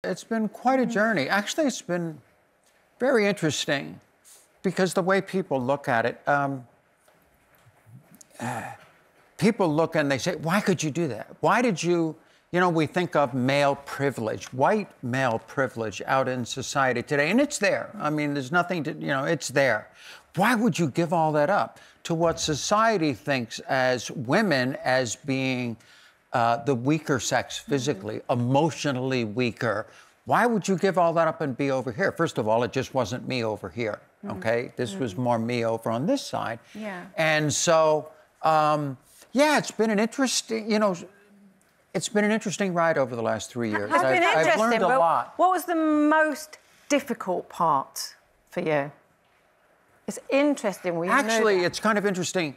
It's been quite a journey. Actually, it's been very interesting because the way people look at it, people look and they say, why could you do that? Why did you, we think of male privilege, white male privilege out in society today, and it's there. I mean, there's nothing to, it's there. Why would you give all that up to what society thinks as women as being the weaker sex physically, emotionally weaker? Why would you give all that up and be over here? First of all, it just wasn't me over here, okay? This was more me over on this side. Yeah. And so, yeah, it's been an interesting, it's been an interesting ride over the last 3 years. I've learned a lot. What was the most difficult part for you? It's interesting. Actually, it's kind of interesting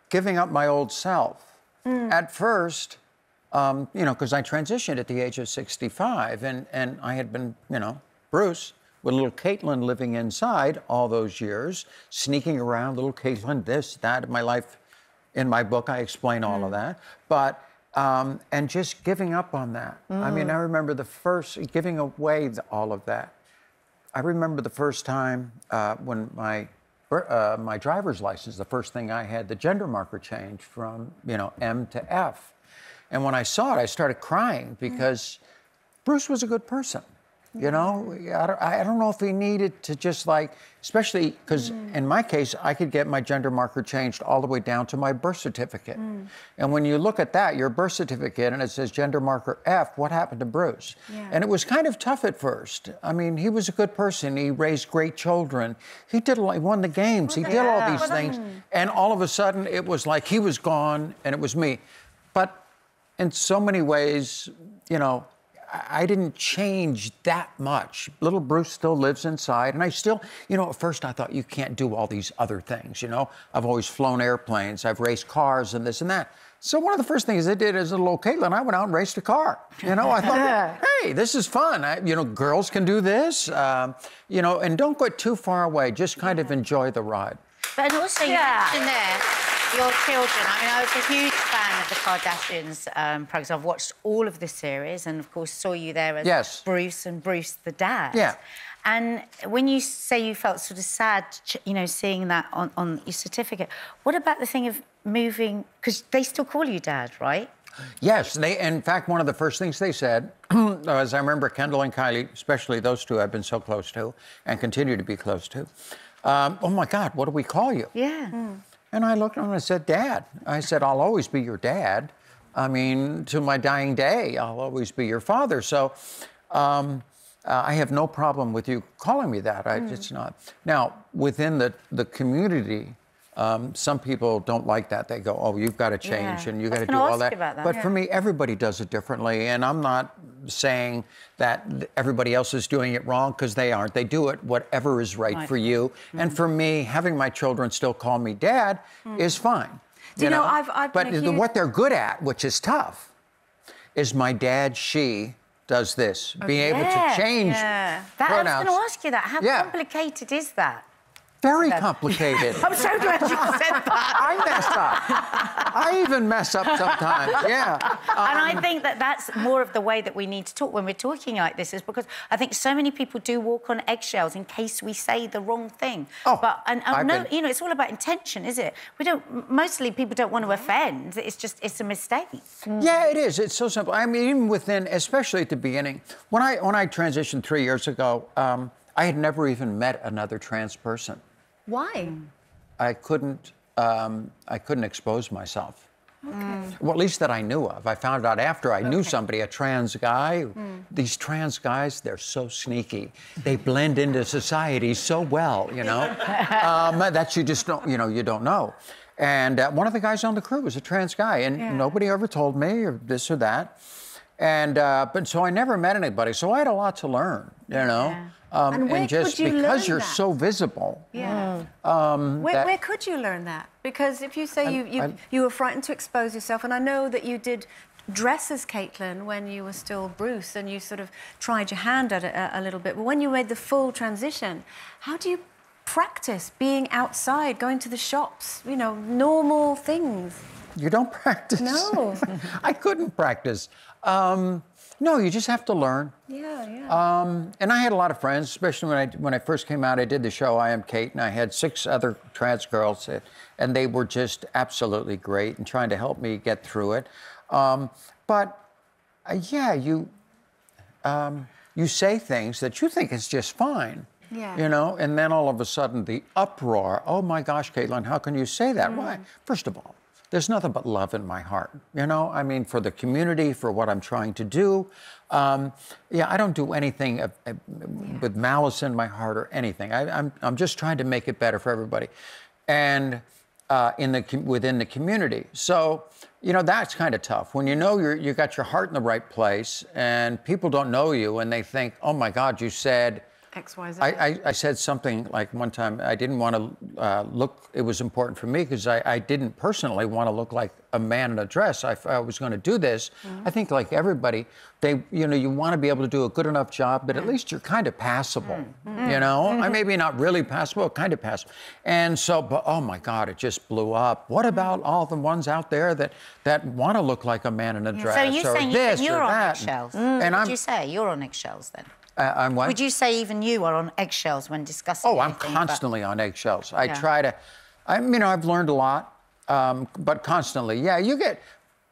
giving up my old self. At first, because I transitioned at the age of 65, and I had been, Bruce, with little Caitlyn living inside all those years, sneaking around, little Caitlyn, this, that, in my life. In my book, I explain all of that. But, and just giving up on that. I mean, I remember giving away all of that. I remember the first time when my driver's license, the first thing I had, the gender marker changed from, M to F. And when I saw it, I started crying because Bruce was a good person. I don't know if he needed to just especially because in my case, I could get my gender marker changed all the way down to my birth certificate. And when you look at that, your birth certificate, and it says gender marker F, what happened to Bruce? Yeah. And it was kind of tough at first. I mean, he was a good person. He raised great children. He won the games. He did all these things. And all of a sudden, it was like he was gone and it was me. But in so many ways, I didn't change that much. Little Bruce still lives inside, and I still, at first I thought, you can't do all these other things, I've always flown airplanes, I've raced cars and this and that. So one of the first things I did as a little Caitlyn, I went out and raced a car. I thought, hey, this is fun. Girls can do this, and don't go too far away. Just kind of enjoy the ride. But also, you mentioned there, your children. I mean, I was a huge fan of the Kardashians programs. I've watched all of the series and, of course, saw you there as Bruce and Bruce the dad. Yeah. And when you say you felt sort of sad, seeing that on your certificate, what about the thing of moving? Because they still call you dad, right? Yes. In fact, one of the first things they said, as I remember Kendall and Kylie, especially those two I've been so close to and continue to be close to, oh, my God, what do we call you? Yeah. And I looked at him and I said, Dad. I said, I'll always be your dad. I mean, to my dying day, I'll always be your father. So I have no problem with you calling me that. It's not. Now, within the community, some people don't like that. They go, oh, you've got to change and you got to do all that. But for me, everybody does it differently. And I'm not saying that everybody else is doing it wrong, because they aren't. They do it whatever is right for you. And for me, having my children still call me dad is fine. I've but what they're good at, which is tough, is my dad, she does this. Being able to change pronouns. I was going to ask you that. How complicated is that? Very complicated. I'm so glad you said that. I mess up. I even mess up sometimes, yeah. And I think that's more of the way that we need to talk when we're talking like this, is because I think so many people do walk on eggshells in case we say the wrong thing. Oh, it's all about intention, is it? Mostly people don't want to offend. It's a mistake. Yeah, it is. It's so simple. I mean, even within, especially at the beginning, when I transitioned 3 years ago, I had never even met another trans person. Why? I couldn't expose myself. Okay. Well, at least that I knew of. I found out after I knew somebody, a trans guy. These trans guys, they're so sneaky. They blend into society so well, that you just don't, you don't know. And one of the guys on the crew was a trans guy, and nobody ever told me or this or that. And but so I never met anybody, so I had a lot to learn, and just because you're so visible. Yeah. Where could you learn that? Because if you say you were frightened to expose yourself, and I know that you did dress as Caitlyn when you were still Bruce, and you sort of tried your hand at it a little bit. But when you made the full transition, how do you practice being outside, going to the shops, normal things? You don't practice? No. I couldn't practice. No, you just have to learn. Yeah. And I had a lot of friends, especially when I first came out. I did the show I Am Kate, and I had 6 other trans girls, and they were just absolutely great and trying to help me get through it. Yeah, you say things that you think is just fine. Yeah. You know, and then all of a sudden the uproar. Oh my gosh, Caitlyn, how can you say that? Why? First of all, there's nothing but love in my heart. You know, I mean, for the community, for what I'm trying to do. Yeah, I don't do anything with malice in my heart or anything. I'm just trying to make it better for everybody, and within the community. So, you know, that's kind of tough when you know you got your heart in the right place, and people don't know you, and they think, oh my God, you said XYZ. I said something like one time, I didn't want to look, it was important for me because I didn't personally want to look like a man in a dress. I was going to do this. I think like everybody, you want to be able to do a good enough job, but at least you're kind of passable, you know? I maybe not really passable, kind of passable. And so, but oh my God, it just blew up. What about all the ones out there that want to look like a man in a dress? So you're saying this you're or on that. eggshells. And Would you say you're on eggshells then? I'm what? Would you say even you are on eggshells when discussing I'm constantly on eggshells. I try to, I've learned a lot, but constantly, yeah,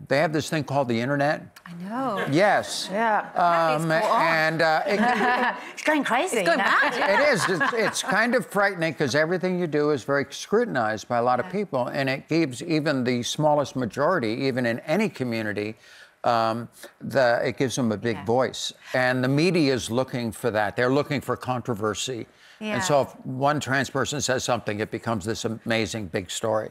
they have this thing called the internet. I know. Yes. Yeah. And it's going crazy. It's going mad. It is. It's kind of frightening because everything you do is very scrutinized by a lot of people, and it gives even the smallest majority, even in any community, it gives them a big voice. And the media is looking for that. They're looking for controversy. Yeah. And so if one trans person says something, it becomes this amazing big story.